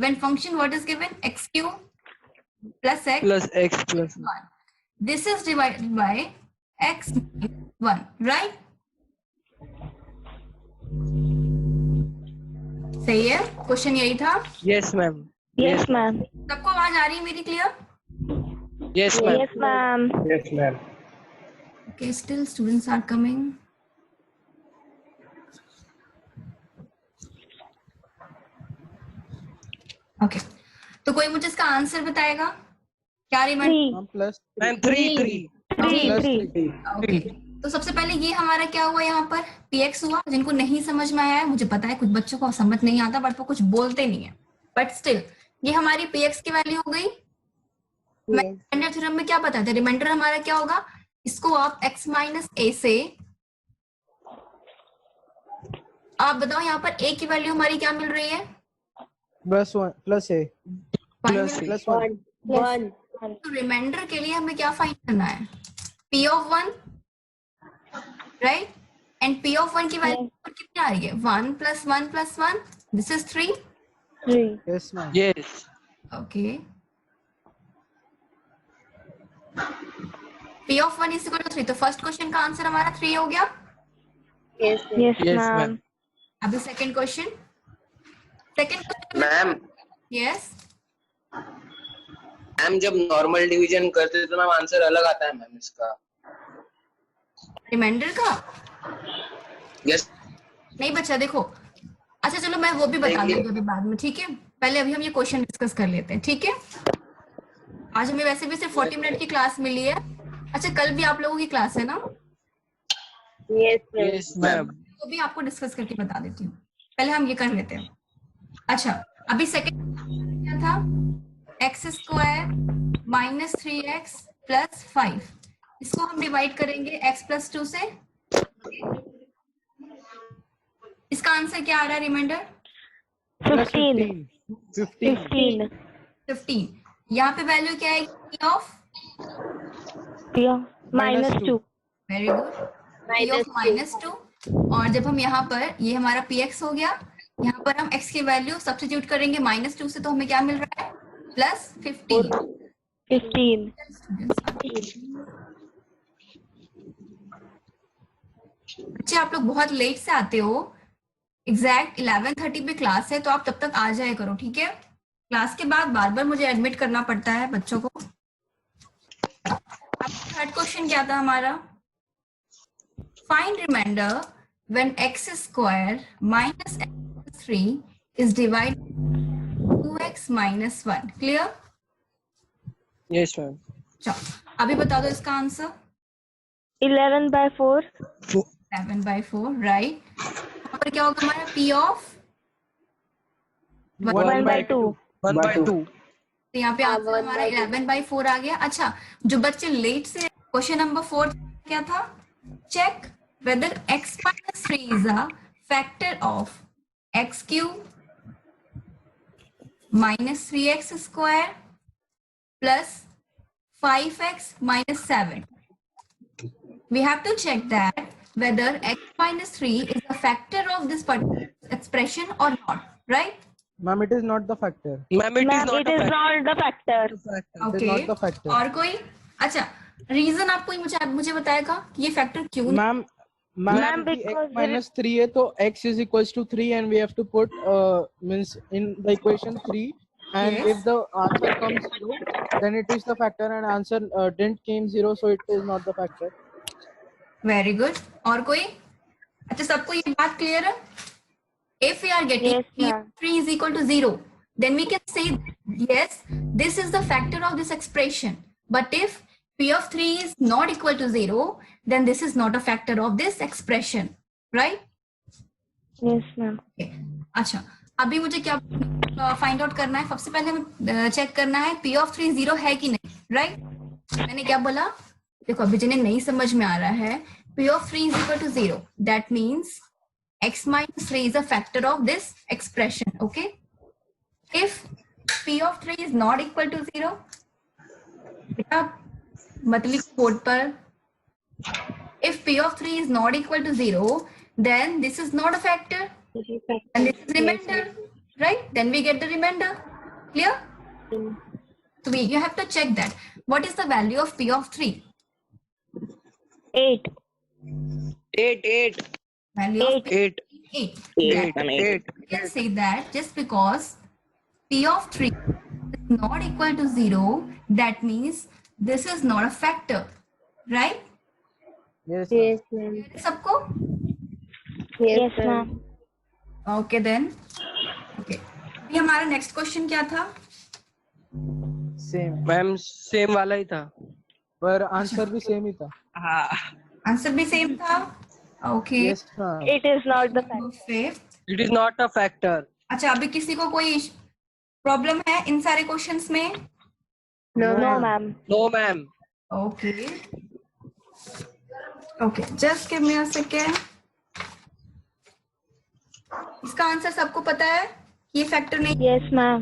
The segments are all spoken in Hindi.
when function what is given, x cube plus x plus 1. This is divided by x minus 1, right? सही है, क्वेश्चन यही था. yes ma'am. Yes, ma'am. सबको आवाज आ रही है मेरी clear? Yes ma'am. Yes, ma'am. Yes, ma'am. Okay, still students are coming. Okay, तो कोई मुझे इसका आंसर बताएगा? क्या reminder? Plus Ma'am 3. plus 3. Okay, तो सबसे पहले ये हमारा क्या हुआ यहाँ पर, px हुआ. जिनको नहीं समझ में आया है, मुझे पता है कुछ बच्चों को समझ नहीं आता, बट वो कुछ बोलते नहीं है, बट स्टिल ये हमारी px की वैल्यू हो गई. रिमाइंडर थ्योरम में क्या पता था, रिमाइंडर हमारा क्या होगा, इसको आप x माइनस a से, आप बताओ यहाँ पर a की वैल्यू हमारी क्या मिल रही है? Plus 1 plus a plus 1. 1. तो रिमाइंडर के लिए हमें क्या फाइंड करना है, p of 1, right? And p of 1 की वैल्यू कितनी आ रही है, 1 plus 1 plus 1, this is 3. 3. Yes, ma'am. Yes. Okay, p of 1 is equal to 3. तो फर्स्ट क्वेश्चन का आंसर हमारा 3 हो गया. Yes, Yes, ma'am. ma'am. अभी second question. Ma'am yes, ma'am जब नॉर्मल डिवीजन करते हैं तो मैम आंसर अलग आता है मैम इसका. रिमाइंडर का यस नहीं बच्चा, देखो. अच्छा चलो मैं वो भी बता देखिए. दूंगी अभी बाद में, ठीक है? पहले अभी हम ये क्वेश्चन डिस्कस कर लेते हैं, ठीक है? आज हमें वैसे भी सिर्फ 40 मिनट की क्लास मिली है. अच्छा, कल भी आप लोगों की क्लास है ना? Yes, ma'am. Yes ma'am. वो भी आपको डिस्कस करके बता देती हूँ. पहले हम ये कर लेते हैं. अच्छा, अभी सेकंड क्या था, x square minus 3x plus 5. इसको हम डिवाइड करेंगे x प्लस 2 से. इसका आंसर क्या आ रहा है, रिमाइंडर? 15. 15. 15. यहाँ पे वैल्यू क्या है, p of, Yeah. Minus 2. Very good, p of minus 2. और जब हम यहाँ पर, ये हमारा px हो गया, यहाँ पर हम x की वैल्यू सब्स्टिट्यूट करेंगे माइनस 2 से, तो हमें क्या मिल रहा है, प्लस 15. 15. बच्चे आप लोग बहुत लेट से आते हो, एग्जैक्ट 11:30 पे क्लास है, तो आप तब तक आ जाया करो, ठीक है? क्लास के बाद बार बार मुझे एडमिट करना पड़ता है बच्चों को. अब थर्ड क्वेश्चन क्या था हमारा, find remainder when x square minus x 3 is divide 2x minus 1. Clear? Yes ma'am. चलो अभी बता दो इसका आंसर. 11/4. 7/4, राइट? यहाँ पर क्या होगा हमारा, p ऑफ 1/2. 1/2. तो यहाँ पे आंसर हमारा 11/4 आ गया. अच्छा, जो बच्चे लेट से, क्वेश्चन नंबर 4 क्या था, check whether x minus 3 is a factor of x cube minus 3x square plus 5x minus 7. We have to check that whether x minus 3 is a factor of this particular expression or not, right? Ma'am, it is not the factor. Ma'am, it is Ma'am, not it a is factor. not the factor. It is not the factor. और कोई? अच्छा, रीजन आप कोई मुझे बताएगा कि ये फैक्टर क्यों नहीं? Ma'am, Ma'am, क्योंकि because x minus 3 है तो x is equals to 3 and we have to put means in the equation 3 and Yes. if the answer comes 0 then it is the factor and answer didn't came 0 so it is not the factor. Very good. और कोई? अच्छा, सबको ये बात क्लियर है? If we are getting Yes, p ma'am. of 3 is equal to 0, then we can say yes, this is the factor of this expression. But if p of 3 is not equal to 0, then this is not a factor of this expression, right? Yes, ma'am. Okay. अच्छा, अभी मुझे क्या फाइंड आउट करना है, सबसे पहले हमें चेक करना है p of 3 0 है कि नहीं, राइट? मैंने क्या बोला, देखो अभी जिन्हें नहीं समझ में आ रहा है, p of 3 is equal to 0, that means x minus 3 is a factor of this expression, okay? If p of 3 is not equal to 0, बेटा मतलब कोड पर, if p of 3 is not equal to 0, then this is not a factor and this is remainder, right? Then we get the remainder. Clear? So you have to check that. What is the value of P of 3? 8. 8. Value of 8. 8. 8. You can say that just because P of 3 is not equal to 0, that means this is not a factor, right? Yes. Yes, ma'am. सबको? Yes, ma'am. Okay then. Okay. अभी हमारा नेक्स्ट क्वेश्चन क्या था? सेम, मैम सेम वाला ही था. पर आंसर भी सेम ही था. हाँ. आंसर भी सेम था. Okay. Yes ma'am. It is not the fact. Fifth. It is not a factor. अच्छा, अभी किसी को कोई प्रॉब्लम है इन सारे क्वेश्चंस में? No, ma'am. No, ma'am. Okay. Okay, just give me a second. इसका आंसर सबको पता है? ये फैक्टर नहीं. Yes, ma'am.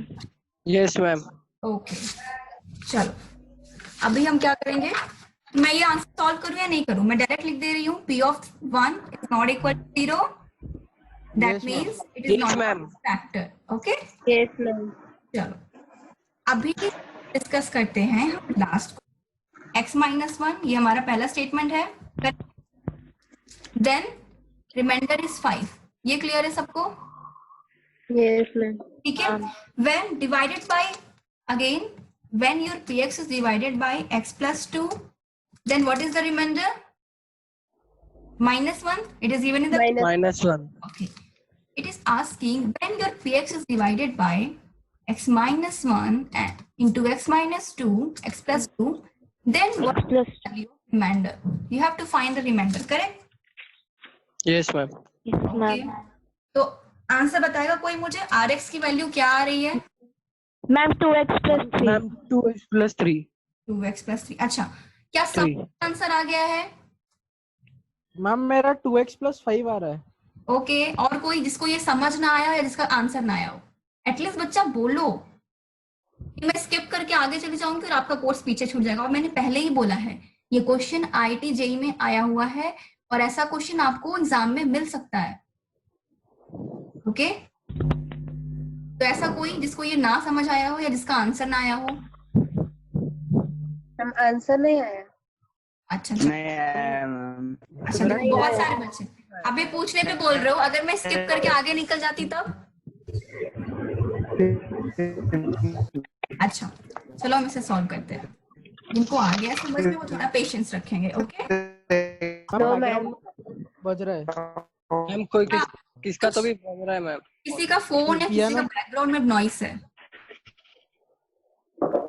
Yes, ma'am. Okay, चलो अभी हम क्या करेंगे? मैं ये आंसर सॉल्व करूं या नहीं करूं? मैं डायरेक्ट लिख दे रही हूँ. P of 1 is not equal to 0. That Yes, means it is Yes, not a ma'am. factor. Okay? Yes, ma'am. चलो अभी डिस्कस करते हैं हम लास्ट को. x minus 1 ये हमारा पहला स्टेटमेंट है. Then remainder is 5. ये क्लियर है सबको? Yes, ma'am. ठीक है. When divided by, again when your px is divided by x plus 2, then what is the remainder? Minus 1. It is given in the -1. okay. It is asking when your px is divided by x minus 1 and into x minus 2, x plus 2, then what is the value of remainder? You have to find the remainder, correct? Yes, ma'am. Yes, Okay. ma'am. तो आंसर बताएगा कोई मुझे? rx की वैल्यू क्या आ रही है? Ma'am, 2x plus 3. Ma'am, 2x plus 3. 2x plus 3. अच्छा, क्या सब 3. आंसर आ गया है? मैम मेरा 2x plus 5 आ रहा है. ओके. और कोई जिसको ये समझ ना आया या जिसका आंसर ना आया हो, एटलीस्ट बच्चा बोलो. कि मैं स्किप करके आगे चली जाऊंगी और आपका कोर्स पीछे छूट जाएगा. और मैंने पहले ही बोला है ये क्वेश्चन IIT JEE में आया हुआ है और ऐसा क्वेश्चन आपको एग्जाम में मिल सकता है. ओके? तो ऐसा कोई जिसको ये ना समझ आया हो या जिसका आंसर ना आया हो? आंसर नहीं आया. अच्छा अच्छा. देखो, बहुत सारे बच्चे अभी पूछने पे बोल रहे हो. अगर मैं स्किप करके आगे निकल जाती तब? अच्छा, चलो हम इसे सॉल्व करते हैं. जिनको आ गया समझ में वो थोड़ा पेशेंस रखेंगे. ओके? बज रहा है. मैम कोई किसका तो भी बज रहा है मैम. किसी का फोन है, किसी का बैकग्राउंड में नॉइस है.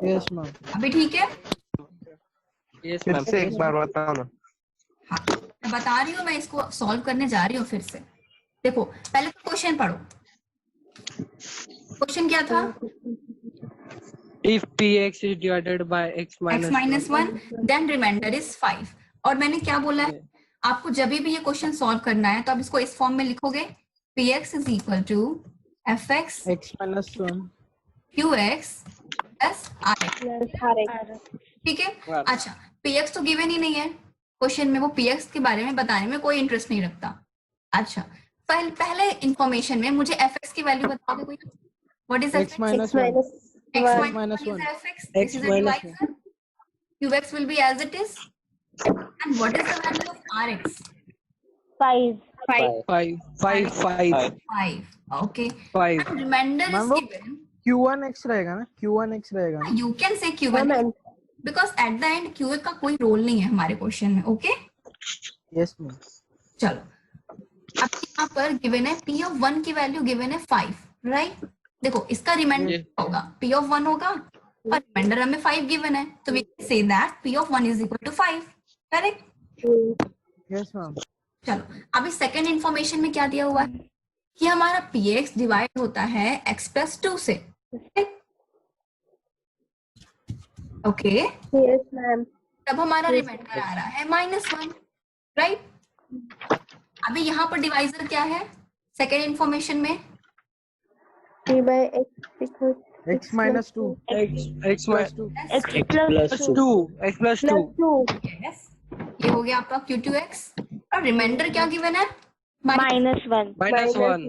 Yes ma'am. अभी ठीक है? Yes, ma'am. फिर से एक बार बताओ ना. हाँ, मैं बता रही हूँ. मैं इसको सॉल्व करने जा रही हूँ फिर से. देखो, पहले तो क्वेश्चन पढ़ो. क्वेश्चन क्या था? If px is divided by x x minus 1, then remainder is 5. और मैंने क्या बोला है? आपको जब भी ये क्वेश्चन सॉल्व करना है तो आप इसको इस फॉर्म में लिखोगे. px is equal to fx x minus 1. qx plus rx. ठीक है? अच्छा, px तो गिवन ही नहीं है क्वेश्चन में. वो px के बारे में बताने में कोई इंटरेस्ट नहीं रखता. अच्छा, पहले इंफॉर्मेशन में मुझे fx की वैल्यू बता दो कोई. What is x minus 1. x minus is 1. fx. This is a divisor. qx will be as it is. And what is the value of rx? 5. 5. 5. Okay. 5. And remainder Ma'am, is वो given. q1x रहेगा ना. q1x रहेगा ना. You can say q1 because at the end q का कोई रोल नहीं है हमारे क्वेश्चन में. ओके? Yes ma'am. चलो, अब यहाँ पर गिवन है p of 1 की वैल्यू गिवन है 5, राइट? देखो, इसका रिमाइंडर होगा p of 1 होगा और रिमाइंडर हमें 5 गिवन है. तो we can say that p of 1 is equal to 5. Correct? Yes ma'am. चलो, अभी सेकंड इंफॉर्मेशन में क्या दिया हुआ है कि हमारा px डिवाइड होता है x plus 2 से. ओके? Yes, ma'am. तब हमारा रिमाइंडर आ रहा है -1, राइट? अभी यहाँ पर डिवाइजर क्या है सेकेंड इंफॉर्मेशन में? 3 by x equals x minus 2. X plus 2. x plus 2 x plus 2. plus 2 Yes. ये हो गया आपका q2x और रिमाइंडर क्या गिवन है? minus 1. -1.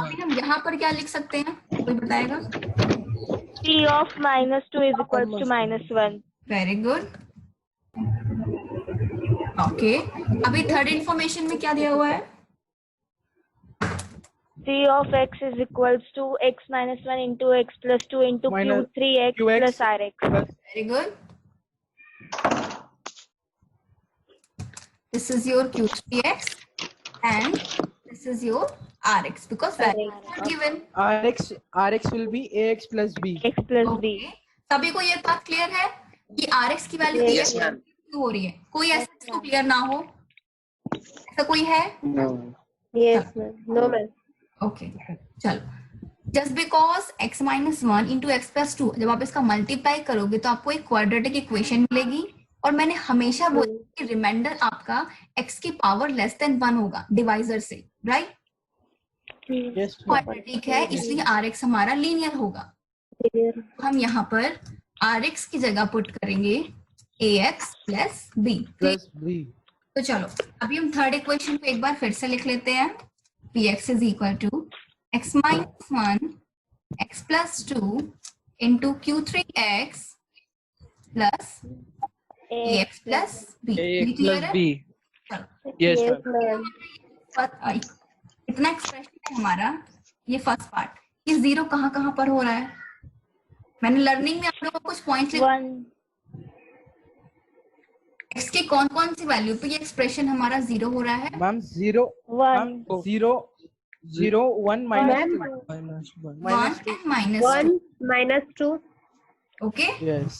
अभी हम यहाँ पर क्या लिख सकते हैं? कोई बताएगा? P of -2 is equals to -1. Very good. Okay, अभी थर्ड इंफॉर्मेशन में क्या दिया हुआ है? P of x is equals to x minus 1 into x plus 2 into Minus q3x QX plus rx. plus very good. This is your Q3x and this is your RX because values are given. Rx will be ax plus b. X plus b. Okay. सभी को ये बात क्लियर है कि RX की वैल्यू Yes, ma'am. क्यों हो रही है? कोई ऐसा जिसको क्लियर ना हो? ऐसा कोई है? Yes, ma'am. No, ma'am. Okay, चलो। Just because x minus 1 into X plus 2, जब आप इसका मल्टीप्लाई करोगे तो आपको एक क्वाड्रेटिक इक्वेशन मिलेगी। और मैंने हमेशा बोला कि रिमाइंडर आपका x की पावर लेस देन 1 होगा डिवाइजर से, राइट? Yes, ma'am. क्वाड्रेटिक है इसलिए rx हमारा लीनियर होगा। हम यहाँ पर rx की जगह पुट करेंगे ax plus b। Plus b. तो चलो अभी हम थर्ड इक्वेशन को एक बार फिर से लिख लेते हैं। px is equal to x minus 1 x plus 2 into q3x plus ax plus b। Ax clear plus है? b. चलो, Yes, Yes, ma'am. ma'am. इतना एक्सप्रेशन है हमारा। ये फर्स्ट पार्ट, ये जीरो कहाँ कहाँ पर हो रहा है? मैंने लर्निंग में आप लोगों को कुछ पॉइंट्स लिखे। 1. x की कौन कौन सी वैल्यू पे ये एक्सप्रेशन हमारा जीरो हो रहा है? Ma'am, 0. 1. Ma'am, 0, 0, 1 minus Ma'am. 2. Minus 1. Minus 1 and minus 1 minus 2. 2। Okay, Yes.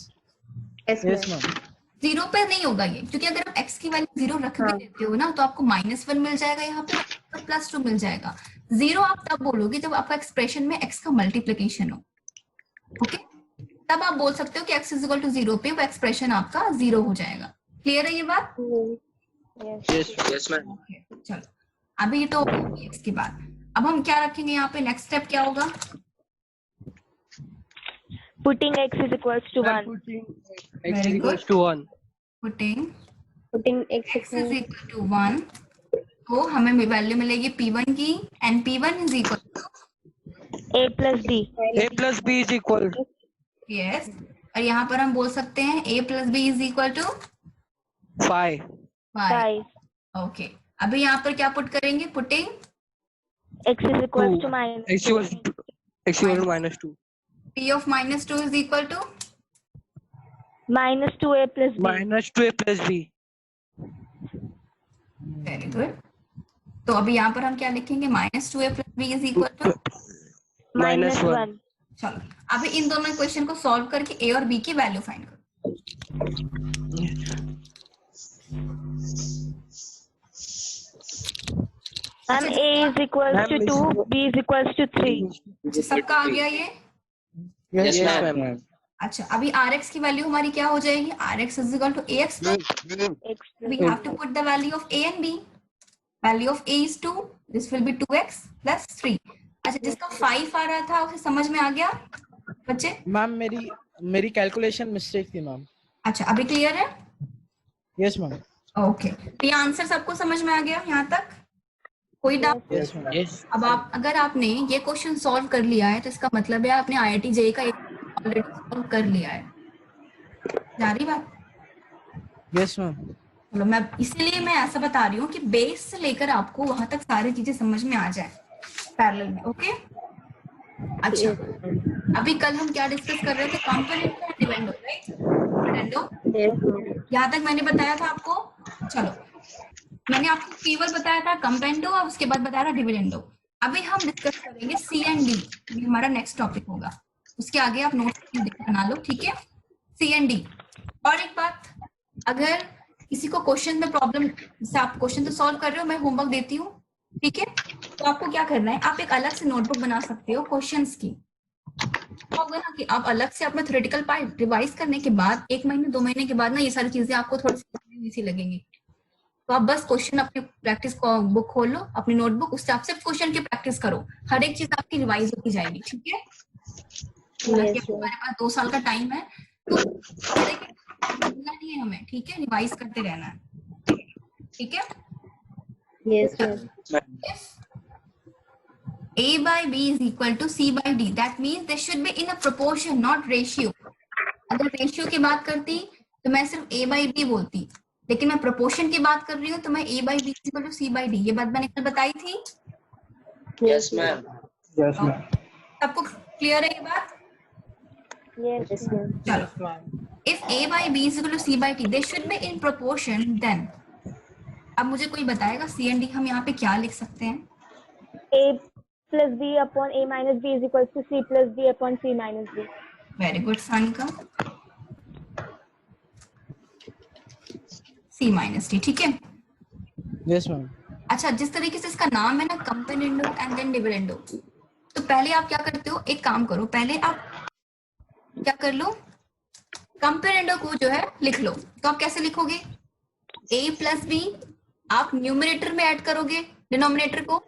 Yes, Yes, ma'am. ma'am. Zero पे नहीं होगा ये, क्योंकि अगर आप x की वैल्यू जीरो रख भी देते हो ना तो आपको -1 मिल जाएगा यहाँ पे और +2 मिल जाएगा। जीरो आप तब बोलोगे जब आपका एक्सप्रेशन में x का मल्टीप्लिकेशन हो। ओके, तब आप बोल सकते हो कि x इज इक्वल टू 0 पे वो एक्सप्रेशन आपका जीरो हो जाएगा। क्लियर है ये बात? Yes. Yes. Yes, ma'am. Okay, चलो अभी तो x की बात। अब हम क्या रखेंगे यहाँ पे? नेक्स्ट स्टेप क्या होगा? Putting x is equals to 1. X Very equals good. to 1. Putting Putting x x is equal to 1, तो हमें वैल्यू मिलेगी p1 की and p1 is equal to a plus b. A plus b is equal. Yes, और यहाँ पर हम बोल सकते हैं a plus B is equal to 5. 5. Okay, अभी यहाँ पर क्या पुट करेंगे? Putting X is equals 2. to minus X equals to minus 2. p of -2 is equal to minus 2a plus b. Minus 2a plus b. Very good. तो अभी यहाँ पर हम क्या लिखेंगे? -2a plus B is equal to Minus 1. 1. चलो अभी इन दोनों इक्वेशन को सॉल्व करके a और b की वैल्यू फाइंड करो। Ma'am, a is equals Ma'am, to 2, b is equals to 3. सबका आ गया ये? Yes, Yes, ma'am. ma'am. अच्छा, अभी rx की वैल्यू हमारी क्या हो जाएगी? rx is equal to ax plus X plus we have to put the value of a and b. Value of a is 2, this will be 2x plus 3. अच्छा, जिसका 5 आ रहा था उसे समझ में आ गया बच्चे? मैम मेरी कैलकुलेशन मिस्टेक थी मैम। अच्छा, अभी क्लियर है? Yes ma'am. ओके, तो ये आंसर सबको समझ में आ गया यहाँ तक? कोई डाउट? Yes ma'am. Yes. अब आप अगर आपने ये क्वेश्चन सॉल्व कर लिया है तो इसका मतलब है आपने IIT JEE का ऑलरेडी सॉल्व कर लिया है। जा रही बात? Yes ma'am. चलो, मैं इसीलिए मैं ऐसा बता रही हूँ कि बेस से लेकर आपको वहां तक सारी चीजें समझ में आ जाए पैरेलल में। ओके, अच्छा, अभी कल हम क्या डिस्कस कर रहे थे? Component and dividend, right? Dividend, यहाँ तक मैंने बताया था आपको। चलो, मैंने आपको केवल बताया था कंपेंडो और उसके बाद बताया था डिविडेंडो। अभी हम डिस्कस करेंगे सी एंड डी, ये हमारा नेक्स्ट टॉपिक होगा। उसके आगे आप नोट बना लो, ठीक है? सी एंड डी। और एक बात, अगर किसी को क्वेश्चन में प्रॉब्लम, जैसे आप क्वेश्चन तो सॉल्व कर रहे हो, मैं होमवर्क देती हूँ, ठीक है? तो आपको क्या करना है, आप एक अलग से नोटबुक बना सकते हो क्वेश्चंस की। होगा ना कि आप अलग से अपना थ्योरेटिकल पार्ट रिवाइज करने के बाद 1 महीने 2 महीने के बाद ना ये सारी चीजें आपको थोड़ी सी लगेंगी। तो आप बस क्वेश्चन अपने प्रैक्टिस को बुक खोल लो, अपनी नोटबुक, उससे आप सिर्फ क्वेश्चन की प्रैक्टिस करो, हर एक चीज आपकी रिवाइज होती जाएगी, ठीक है? हमारे पास 2 साल का टाइम है, तो नहीं है हमें, ठीक है? रिवाइज करते रहना है, ठीक है? Yes, ma'am. A by B is equal to C by D. That means they should be in a proportion, not ratio. अगर रेशियो की बात करती तो मैं सिर्फ A by B बोलती, लेकिन मैं प्रोपोर्शन की बात कर रही हूँ तो मैं A by B is equal to C by D. ये बात मैंने कल बताई थी. Yes ma'am. Yes, ma'am. सबको क्लियर है ये बात? Yes, ma'am. चलो. If A by B is equal to C by D, they should be in proportion. Then अब मुझे कोई बताएगा C and D हम यहाँ पे क्या लिख सकते हैं? A plus B upon A minus B is equals to C plus D upon C minus D. Very good Sanika. C minus D, ठीक है. Yes, ma'am. अच्छा, जिस तरीके से इसका नाम है ना, कंपेरेंडो एंड देन डिविडेंडो, तो पहले आप क्या करते हो, एक काम करो, पहले आप क्या कर लो, कंपेरेंडो को जो है लिख लो. तो आप कैसे लिखोगे? A प्लस बी आप न्यूमरेटर में ऐड करोगे डिनोमिनेटर को,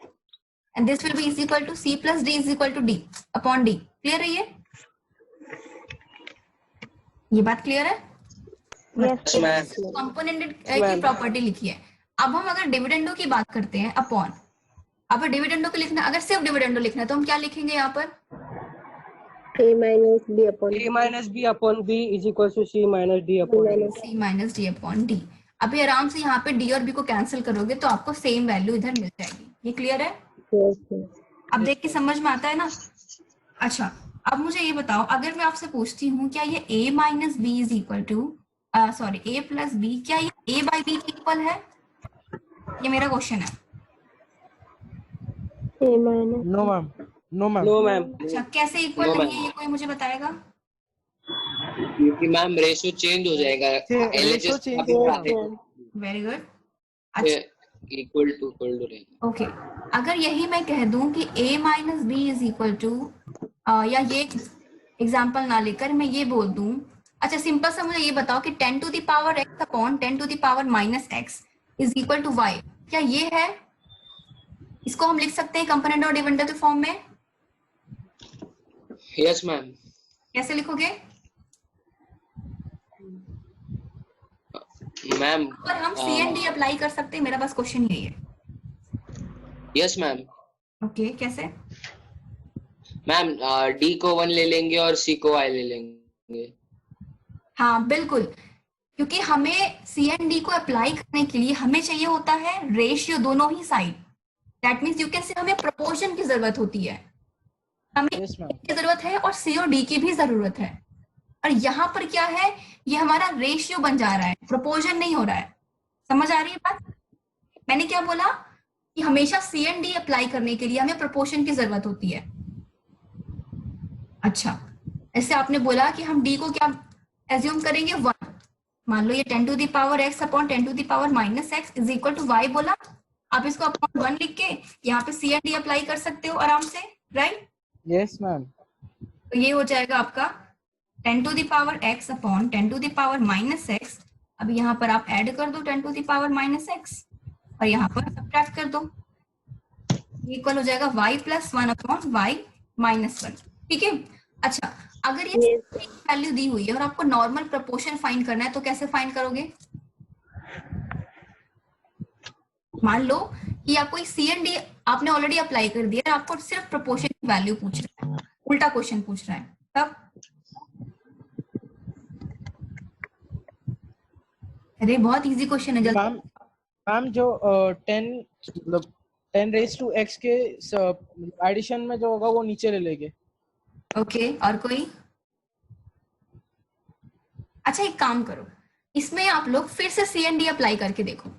and this will be is equal to C plus D is equal to D upon D. Clear है ये बात क्लियर है? Yes, ma'am. कंपोनेंट की प्रॉपर्टी लिखी है. अब हम अगर डिविडेंडो की बात करते हैं अपॉन, अब डिविडेंडो को लिखना, अगर सिर्फ डिविडेंडो लिखना है तो हम क्या लिखेंगे यहाँ पर? A minus B upon A minus B upon B is equals to C minus D upon D. C minus D upon D. अभी आराम से यहाँ पे डी और बी को कैंसिल करोगे तो आपको सेम वैल्यू इधर मिल जाएगी. ये क्लियर है? yes, yes. अब देख के समझ में आता है ना? अच्छा, अब मुझे ये बताओ, अगर मैं आपसे पूछती हूँ क्या ये A minus B is equal to sorry A plus B, क्या ये A बाई बी के इक्वल है? ये मेरा क्वेश्चन है. A minus No, ma'am. No, ma'am. No, ma'am. अच्छा, कैसे इक्वल No, नहीं ma'am. है ये कोई मुझे बताएगा? क्योंकि मैम रेशियो चेंज हो जाएगा। ratio change होगा. Very good. अच्छा, इक्वल टू रहेगा। ओके, अगर यही मैं कह दूं कि A minus B is equal to, या ये एग्जांपल ना लेकर मैं ये बोल दूं, अच्छा सिंपल सा मुझे ये बताओ कि 10 to the power x upon 10 to the power minus x is equal to y, क्या ये है? इसको हम लिख सकते हैं कंपोनेंट और डिविडेंड के फॉर्म में. Yes ma'am. कैसे लिखोगे? मैम पर हम सी एंड डी अप्लाई कर सकते हैं, मेरा बस क्वेश्चन यही है. Yes ma'am. ओके, कैसे? मैम डी को 1 ले लेंगे और सी को y ले लेंगे। हाँ बिल्कुल, क्योंकि हमें सी एंड डी को अप्लाई करने के लिए हमें चाहिए होता है रेशियो दोनों ही side. That means you can say हमें प्रोपोर्शन की जरूरत होती है, हमें Yes, ma'am. की जरूरत है और सी और डी की भी जरूरत है. और यहाँ पर क्या है, ये हमारा रेशियो बन जा रहा है, प्रोपोर्शन नहीं हो रहा है. समझ आ रही है बात? मैंने क्या बोला कि हमेशा सी एंड डी अप्लाई करने के लिए हमें प्रोपोर्शन की जरूरत होती है. अच्छा, ऐसे आपने बोला कि हम डी को क्या एज्यूम करेंगे 1. मान लो ये 10 to the power x upon 10 to the power minus x is equal to y बोला. आप इसको अपॉन 1 लिख के यहाँ पे सी एंड डी अप्लाई कर सकते हो आराम से, राइट? Yes, ma'am. तो ये हो जाएगा आपका 10 to the power x upon 10 to the power minus x. अब यहाँ पर आप ऐड कर दो 10 to the power minus x और यहाँ पर सब्ट्रैक्ट कर दो. इक्वल हो जाएगा y plus 1 upon y minus 1. ठीक है. अच्छा, अगर ये वैल्यू दी हुई है और आपको नॉर्मल प्रोपोर्शन फाइंड करना है तो कैसे फाइंड करोगे? मान लो कि आपको सी एंड डी आपने ऑलरेडी अप्लाई कर दिया, आपको सिर्फ प्रोपोर्शन की वैल्यू पूछ रहा है, उल्टा क्वेश्चन पूछ रहा है, तब? अरे बहुत इजी क्वेश्चन है, जल्दी. मैम जो 10 मतलब 10 रेज टू x के एडिशन में जो होगा वो नीचे ले लेंगे. ओके, और कोई? अच्छा, एक काम करो, इसमें आप लोग फिर से सी एंड डी अप्लाई करके देखो,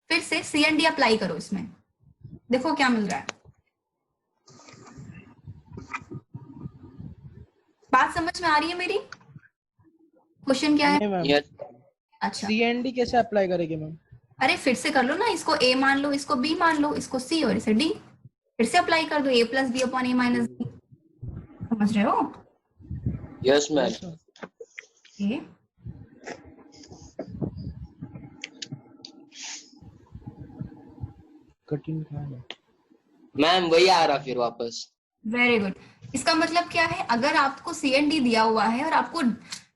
फिर से सी एंड डी अप्लाई करो, इसमें देखो क्या मिल रहा है. बात समझ में आ रही है मेरी? क्वेश्चन क्या है? नहीं मैम. यस अच्छा, सी एंड डी कैसे अप्लाई करेंगे मैम? अरे फिर से कर लो ना, इसको A मान लो, इसको B मान लो, इसको C और इसे D. फिर से अप्लाई कर दो A plus B upon A minus B. समझ रहे हो? Yes ma'am. ये कठिन क्या है? मैम वही आ रहा फिर वापस। Very good. इसका मतलब क्या है, अगर आपको सी एंड डी दिया हुआ है और आपको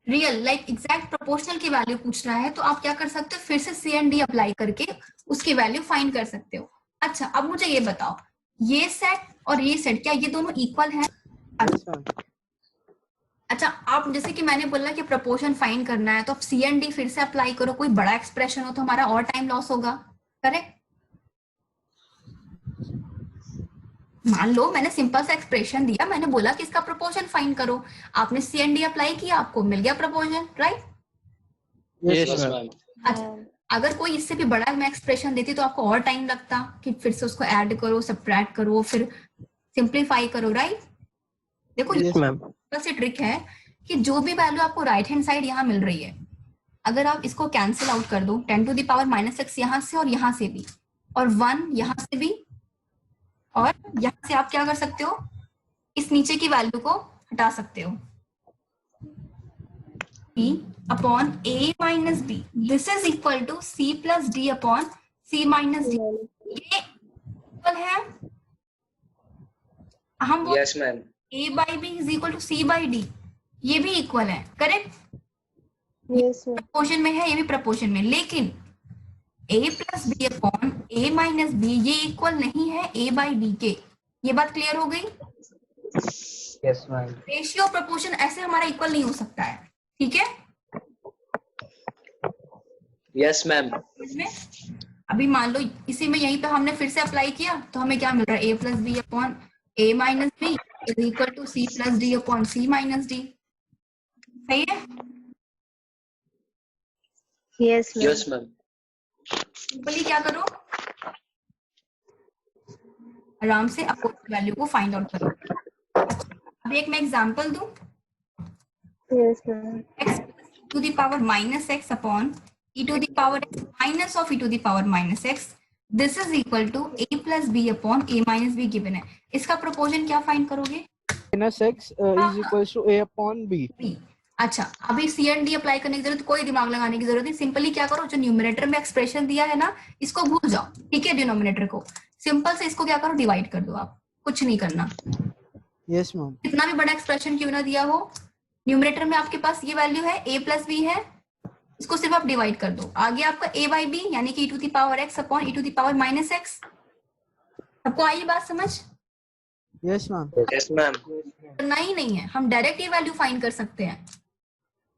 रियल लाइक एग्जैक्ट प्रोपोर्शनल की वैल्यू पूछ रहा है तो आप क्या कर सकते हो, फिर से सी एंड डी अप्लाई करके उसकी वैल्यू फाइंड कर सकते हो. अच्छा, अब मुझे ये बताओ, ये सेट और ये सेट, क्या ये दोनों इक्वल हैं? Yes ma'am. अच्छा, आप जैसे कि मैंने बोला कि प्रोपोर्शन फाइंड करना है, तो आप सी एंड डी फिर से अप्लाई करो, कोई बड़ा एक्सप्रेशन हो तो हमारा और टाइम लॉस होगा, करेक्ट? मान लो मैंने सिंपल सा एक्सप्रेशन दिया, मैंने बोला कि इसका प्रोपोर्शन फाइंड करो, आपने सी एंड डी अप्लाई किया, आपको मिल गया proportion, right? Yes, Yes, ma'am. ma'am. अच्छा, अगर कोई इससे भी बड़ा मैं एक्सप्रेशन देती तो आपको और टाइम लगता कि फिर से उसको ऐड करो, सब्ट्रैक्ट करो, फिर सिंप्लीफाई करो, राइट? देखो Yes, ma'am. बस ये ट्रिक है कि जो भी वैल्यू आपको राइट हैंड साइड यहाँ मिल रही है, अगर आप इसको कैंसिल आउट कर दो, 10 टू द पावर -6 यहाँ से और यहाँ से भी, और 1 यहाँ से भी, और यहाँ से आप क्या कर सकते हो, इस नीचे की वैल्यू को हटा सकते हो, c upon a minus b, this is equal to c plus d upon c minus d। ये इक्वल है, हम Yes, ma'am. a by B is equal to c by d, ये भी इक्वल है, करेक्ट? Yes, ma'am. प्रपोर्शन में है, ये भी प्रपोर्शन में, लेकिन a plus B upon a minus B ये इक्वल नहीं है a बाई डी के। ये बात क्लियर हो गई? Yes, ma'am. रेशियो प्रपोर्शन ऐसे हमारा इक्वल नहीं हो सकता है, ठीक है? Yes, ma'am. इसमें अभी मान लो इसी में यहीं पे हमने फिर से अप्लाई किया तो हमें क्या मिल रहा है, a plus B upon a minus B is equal to c plus D upon c minus D. सही है? Yes, ma'am. Yes, ma'am. Simply क्या करो, आराम से अपोजिट वैल्यू को फाइंड आउट करो। अभी एक मैं एग्जांपल दूं, Yes, ma'am. x to the power minus x upon e to the power x minus of e to the power minus x, this is equal to a plus b upon a minus b given है। इसका प्रोपोर्शन क्या फाइंड करोगे? -x is equals to a upon b. b। अच्छा, अभी सी एंड डी अप्लाई करने की जरूरत, कोई दिमाग लगाने की जरूरत नहीं, सिंपली क्या करो, जो न्यूमरेटर में एक्सप्रेशन दिया है ना, इसको भूल जाओ, ठीक है? डिनोमिनेटर को सिंपल से इसको क्या करो, डिवाइड कर दो, आप कुछ नहीं करना। Yes, ma'am. कितना भी बड़ा एक्सप्रेशन क्यों ना दिया हो, न्यूमरेटर में आपके पास ये वैल्यू है a प्लस बी है, इसको सिर्फ आप डिवाइड कर दो, आगे आपका a बाई बी यानी कि e to the power x upon e to the power minus x। सबको आई बात समझ? Yes, ma'am. Yes, ma'am. करना ही नहीं है, हम डायरेक्ट ये वैल्यू फाइंड कर सकते हैं।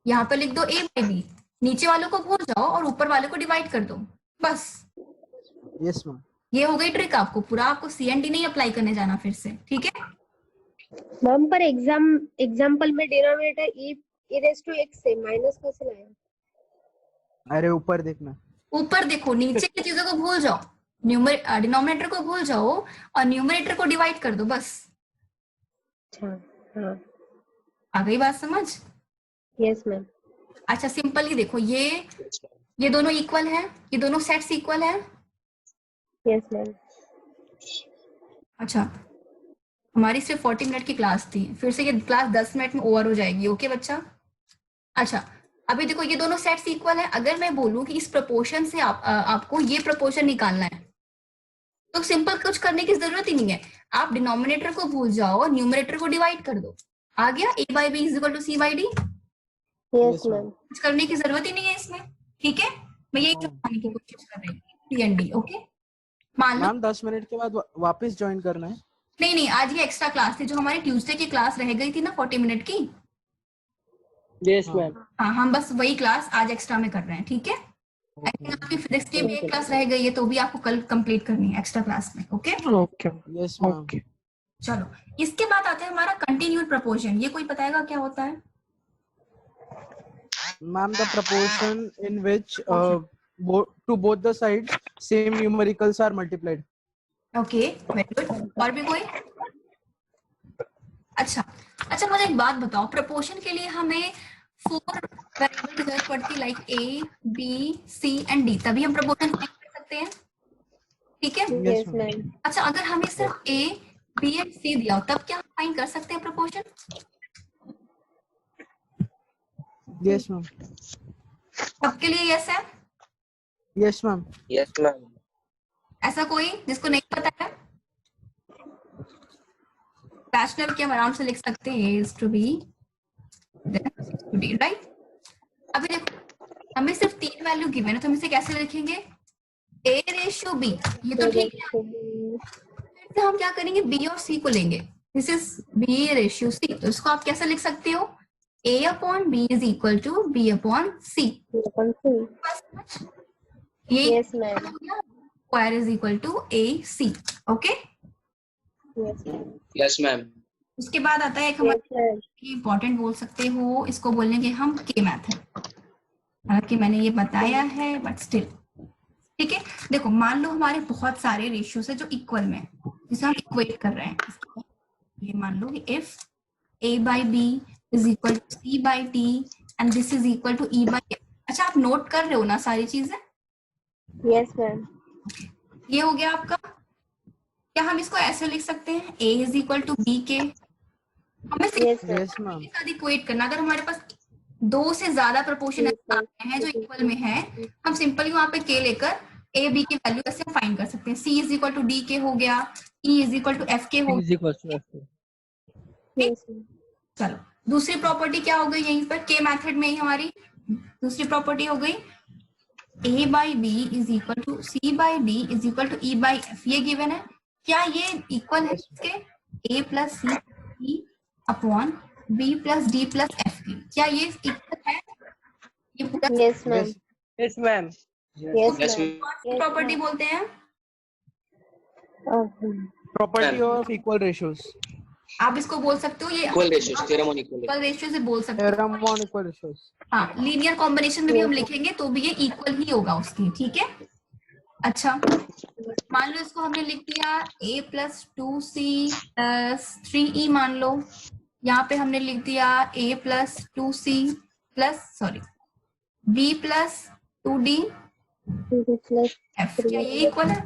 यहाँ पे लिख दो a बाई बी, नीचे वालों को भूल जाओ और ऊपर वाले को डिवाइड कर दो, बस। Yes, ma'am. ये हो गई ट्रिक, आपको पूरा, आपको सी एंड डी नहीं अप्लाई करने जाना फिर से, ठीक है? मैम पर एग्जाम्पल में denominator e raise to x से माइनस कैसे लाया? अरे ऊपर देखना। ऊपर देखो, नीचे की चीजों को भूल जाओ, डिनोमिनेटर को भूल जाओ और न्यूमरेटर को डिवाइड कर दो, बस। अच्छा, हाँ। आ गई बात समझ? Yes ma'am. अच्छा, सिंपली देखो, ये दोनों इक्वल है, ये दोनों सेट्स इक्वल है। Yes ma'am. अच्छा, हमारी सिर्फ 40 मिनट की क्लास थी, फिर से ये क्लास 10 मिनट में ओवर हो जाएगी, ओके बच्चा? अच्छा, अभी देखो ये दोनों सेट्स इक्वल है, अगर मैं बोलूं कि इस प्रोपोर्शन से आपको ये प्रोपोर्शन निकालना है, तो सिंपल कुछ करने की जरूरत ही नहीं है, आप डिनोमिनेटर को भूल जाओ और न्यूमरेटर को डिवाइड कर दो, आ गया a by B is equal to C by D. Yes ma'am. कुछ करने की जरूरत ही नहीं है इसमें, ठीक है? मैं यही समझाने की कोशिश कर रही हूँ, टी ओके? मान लो मैम 10 मिनट के बाद वापस ज्वाइन करना है। नहीं, आज ये एक्स्ट्रा क्लास थी, जो हमारी ट्यूसडे की क्लास रह गई थी ना 40 मिनट की। Yes, ma'am. हाँ, हम बस वही क्लास आज एक्स्ट्रा में कर रहे हैं, ठीक है? आई थिंक आपकी फिजिक्स की भी एक क्लास रह गई है, तो भी आपको कल कंप्लीट करनी है एक्स्ट्रा क्लास में, okay? Okay. Yes ma'am. Okay. चलो, इसके बाद आते हैं हमारा कंटिन्यूड प्रपोर्शन। ये कोई बताएगा क्या होता है? Ma'am the proportion in which to both the sides same numericals are multiplied. Okay, very good. और भी कोई? अच्छा, मुझे एक बात बताओ, प्रपोर्शन के लिए हमें 4 वेरिएबल की जरूरत पड़ती है, like a, b, c and d, तभी हम प्रपोर्शन फाइंड कर सकते हैं, ठीक है? Yes ma'am. अच्छा, अगर हमें सिर्फ a, b एंड c दिया हो, तब क्या हम फाइंड कर सकते हैं प्रपोर्शन? Yes ma'am. सबके लिए यस है? Yes ma'am. Yes, ma'am. ऐसा कोई जिसको नहीं पता है? बैचलर के हम आराम से लिख सकते हैं, a is to b then c is to d, right? अभी देखो, हमें सिर्फ 3 वैल्यू गिवन है, तो हम इसे कैसे लिखेंगे? a रेशियो b, ये तो ठीक है। तो हम क्या करेंगे, बी और सी को लेंगे, this is B ratio C, तो इसको आप कैसे लिख सकते हो, A upon B is equal to B upon C. अपन से ये yes ma'am square is equal to A C. Okay, yes ma'am yes ma'am. उसके बाद आता है एक हमारा यस मैम इंपॉर्टेंट बोल सकते हो, इसको बोलेंगे हम के मेथड। हालांकि मैंने ये बताया है बट स्टिल, ठीक है। देखो मान लो हमारे बहुत सारे रेशियोज है जो इक्वल में है, जिसे हम इक्वेट कर रहे हैं। ये मान लो कि if a by b is equal to c by d and this is equal to e by f। अच्छा, आप नोट कर रहे हो ना सारी चीजें? यस मैम ये हो गया आपका। क्या हम इसको ऐसे लिख सकते हैं, a is equal to b के, हमें यस मैम यस मैम के साथ इक्वेट करना। अगर हमारे पास दो से ज्यादा प्रोपोर्शन है जो इक्वल में है, हम सिंपली वहां पे k लेकर a b की वैल्यू ऐसे फाइंड कर सकते हैं। c is equal to d के हो गया, e is equal to f के हो is equals to F. Yes ma'am चलो दूसरी प्रॉपर्टी क्या हो गई, यहीं पर के मेथड में ही हमारी दूसरी प्रॉपर्टी हो गई, a by B is equal to C by D is equal to E by F. ये गिवन है, क्या ये इक्वल है इसके a plus C upon b plus D plus F की? क्या ये इक्वल है? ये पूरा yes ma'am Yes, ma'am. Yes yes ma'am property बोलते हैं। प्रॉपर्टी ऑफ इक्वल रेशियोज, आप इसको बोल सकते हो, ये equal ratios, theorem on equal equal ratio से बोल सकते हो। Theorem on equal ratios. हाँ, लीनियर कॉम्बिनेशन में भी हम लिखेंगे तो भी ये इक्वल ही होगा उसकी, ठीक है। अच्छा, मान लो इसको हमने लिख दिया a plus 2c plus 3e, मान लो यहाँ पे हमने लिख दिया a plus 2c plus sorry b plus 2d plus f। क्या ये इक्वल है?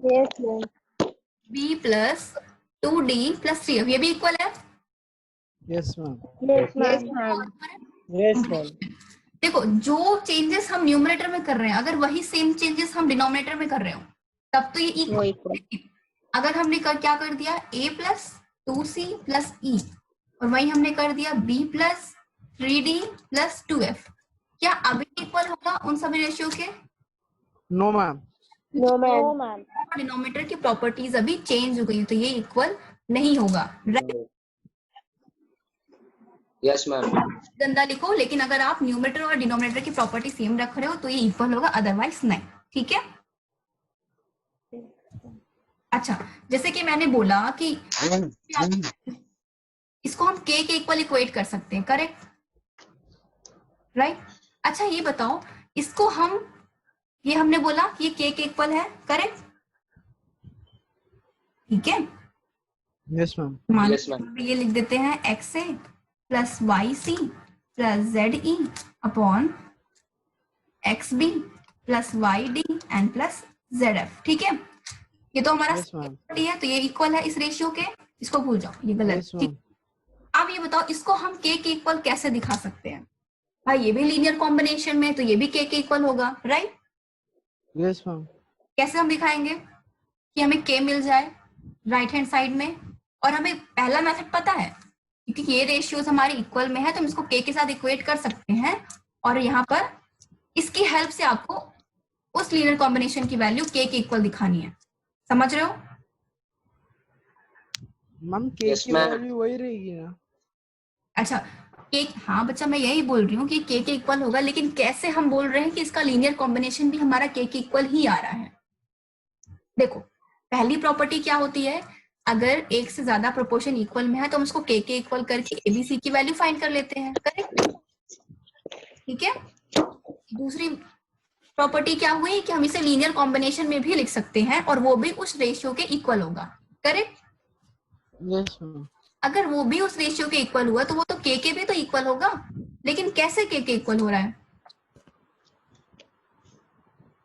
Yes ma'am b plus 2d plus 3f, ये भी इक्वल है। Yes ma'am yes ma'am Yes, ma'am. देखो, जो चेंजेस हम न्यूमरेटर में कर रहे हैं, अगर वही सेम चेंजेस हम डिनोमिनेटर में कर रहे हो तब तो ये वो इक्वल। equal। अगर हमने क्या कर दिया a plus 2c plus e और वही हमने कर दिया b plus 3d plus 2f, क्या अभी इक्वल होगा उन सभी रेशियो के? No ma'am no ma'am denominator की प्रॉपर्टीज अभी चेंज हो गई, तो ये इक्वल नहीं होगा, राइट? Yes ma'am. गंदा लिखो, लेकिन अगर आप न्यूमरेटर और डिनोमिनेटर की प्रॉपर्टी सेम रख रहे हो तो ये इक्वल होगा, अदरवाइज नहीं, ठीक है। अच्छा, जैसे कि मैंने बोला कि इसको हम k के इक्वल इक्वेट कर सकते हैं, करेक्ट, राइट? अच्छा ये बताओ, इसको हम, ये हमने बोला कि ये k के इक्वल है, करेक्ट, ठीक है। यस मैम मान Yes, ma'am. लो ये लिख देते हैं X A plus Y C plus Z E upon X B plus Y D and plus Z F, ठीक है। ये तो हमारा यस मैम property है, तो ये इक्वल है इस रेशियो के, इसको भूल जाओ, ये गलत यस है, ठीक। मैम अब ये बताओ, इसको हम k के इक्वल कैसे दिखा सकते हैं? भाई ये भी लीनियर कॉम्बिनेशन में, तो ये भी k के इक्वल होगा, राइट? यस मैम कैसे हम दिखाएंगे कि हमें k मिल जाए राइट हैंड साइड में, और हमें पहला मेथड पता है क्योंकि ये रेशियोज हमारे इक्वल में है, तो हम इसको k के साथ इक्वेट कर सकते हैं, और यहाँ पर इसकी हेल्प से आपको उस लीनियर कॉम्बिनेशन की वैल्यू k के इक्वल दिखानी है, समझ रहे हो? मैम के Yes, की ma'am. वैल्यू वही रहेगी ना? अच्छा, k, हाँ बच्चा मैं यही बोल रही हूँ कि k के इक्वल होगा, लेकिन कैसे हम बोल रहे हैं कि इसका लीनियर कॉम्बिनेशन भी हमारा k के इक्वल ही आ रहा है। देखो, पहली प्रॉपर्टी क्या होती है, अगर एक से ज्यादा प्रोपोर्शन इक्वल में है तो हम उसको k के इक्वल करके abc की वैल्यू फाइंड कर लेते हैं, करेक्ट, ठीक है। दूसरी प्रॉपर्टी क्या हुई कि हम इसे लीनियर कॉम्बिनेशन में भी लिख सकते हैं और वो भी उस रेशियो के इक्वल होगा, करेक्ट। यस मैम अगर वो भी उस रेशियो के इक्वल हुआ तो वो तो k के भी तो इक्वल होगा, लेकिन कैसे k के इक्वल हो रहा है?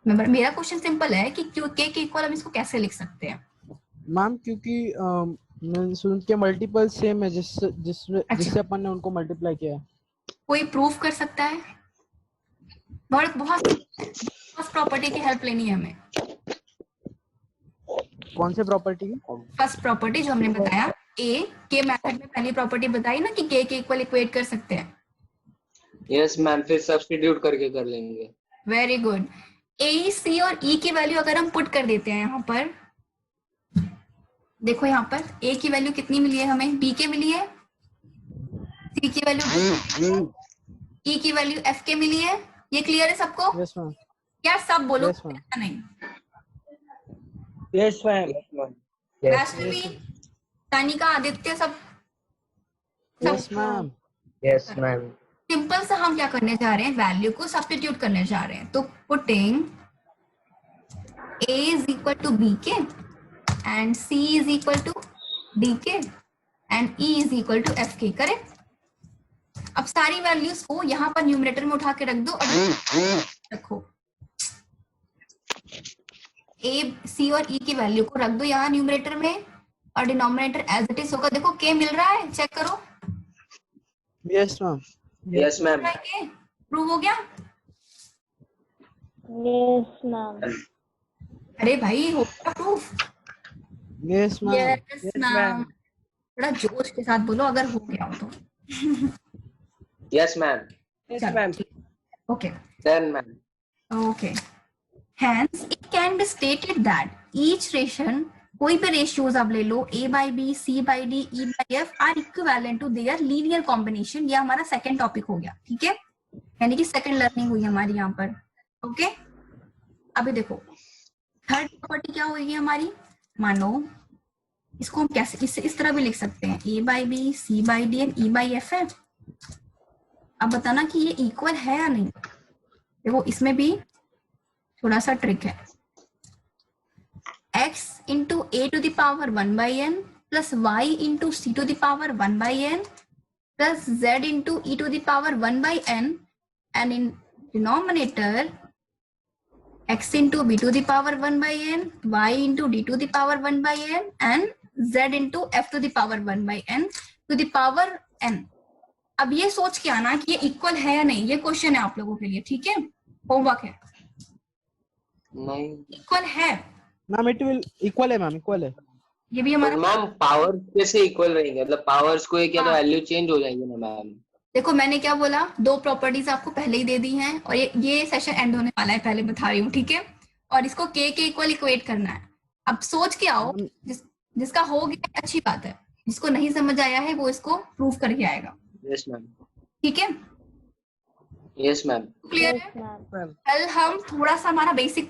मेरा क्वेश्चन सिंपल है कि क्यों k के इक्वल हम इसको कैसे लिख सकते हैं? मैम क्योंकि उनके मल्टीपल सेम है जिससे अपन ने उनको मल्टीप्लाई किया है। कोई प्रूफ कर सकता है? बहुत बहुत प्रॉपर्टी की हेल्प लेनी है हमें। कौन से प्रॉपर्टी की? फर्स्ट प्रॉपर्टी जो हमने बताया, a के मेथड में पहली प्रॉपर्टी बताई ना कि k के इक्वल इक्वेट कर सकते हैं। यस मैम, फिर सब्स्टिट्यूट करके कर लेंगे। Very good. ए, सी और ई की वैल्यू अगर हम पुट कर देते हैं यहाँ पर, देखो यहाँ पर ए की वैल्यू कितनी मिली है हमें, बी के मिली है, सी की वैल्यू, ई की वैल्यू एफ के मिली है। ये क्लियर है सबको? Yes ma'am. क्या सब बोलो? Yes, ma'am. ऐसा नहीं। Yes, ma'am. वैष्णवी, तानिका, आदित्य, सब yes ma'am. Yes ma'am. Simple सा हम क्या करने जा रहे हैं, वैल्यू को सब्स्टिट्यूट करने जा रहे हैं। तो putting a is equal to b के and c is equal to d के and e is equal to f के, करेक्ट? अब सारी वैल्यूज को यहाँ पर न्यूमरेटर में उठा के रख दो और रखो a, c और e की वैल्यू को रख दो यहाँ न्यूमरेटर में और डिनोमिनेटर एज इट इज होगा। देखो k मिल रहा है, चेक करो। Yes ma'am. Yes ma'am. Prove हो गया? Yes, ma'am. अरे भाई हो गया proof? Yes ma'am. Yes ma'am. थोड़ा जोश के साथ बोलो अगर हो गया हो तो। Yes ma'am. Yes, ma'am. Okay then ma'am. okay. Hence, it can be stated that each ration, कोई भी ratios आप ले लो, A by B, C by D, E by F are equivalent to their linear combination। ये हमारा सेकंड टॉपिक हो गया, ठीक है? यानी कि सेकंड लर्निंग हुई हमारी यहाँ पर। ओके अभी देखो थर्ड प्रॉपर्टी क्या होगी हमारी। मानो इसको हम कैसे इस तरह भी लिख सकते हैं, A by B, C by D and E by F है। अब बताना कि ये इक्वल है या नहीं। देखो इसमें भी थोड़ा सा ट्रिक है। x into a to the power 1 by n plus y into c to the power 1 by n plus z into e to the power 1 by n, and in denominator x into b to the power 1 by n, y into d to the power 1 by n and z into f to the power 1 by n to the power n। अब ये सोच के आना कि ये इक्वल है या नहीं, ये क्वेश्चन है आप लोगों के लिए, ठीक है? होमवर्क है। नहीं इक्वल है मैम, इट विल इक्वल है मैम, इक्वल है। ये भी हमारा। मैम पावर कैसे इक्वल रहेंगे, मतलब पावर्स को एक या तो वैल्यू चेंज हो जाएगी ना मैम। देखो मैंने क्या बोला, दो प्रॉपर्टीज आपको पहले ही दे दी हैं और ये सेशन एंड होने वाला है, पहले बता रही हूँ, ठीक है? और इसको के इक्वल इक्वेट करना है। अब सोच के आओ, जिसका हो गया अच्छी बात है, जिसको नहीं समझ आया है वो इसको प्रूफ करके आएगा। Yes ma'am. ठीक है? Yes ma'am. क्लियर Yes, है? ma'am. कल हम थोड़ा सा हमारा बेसिक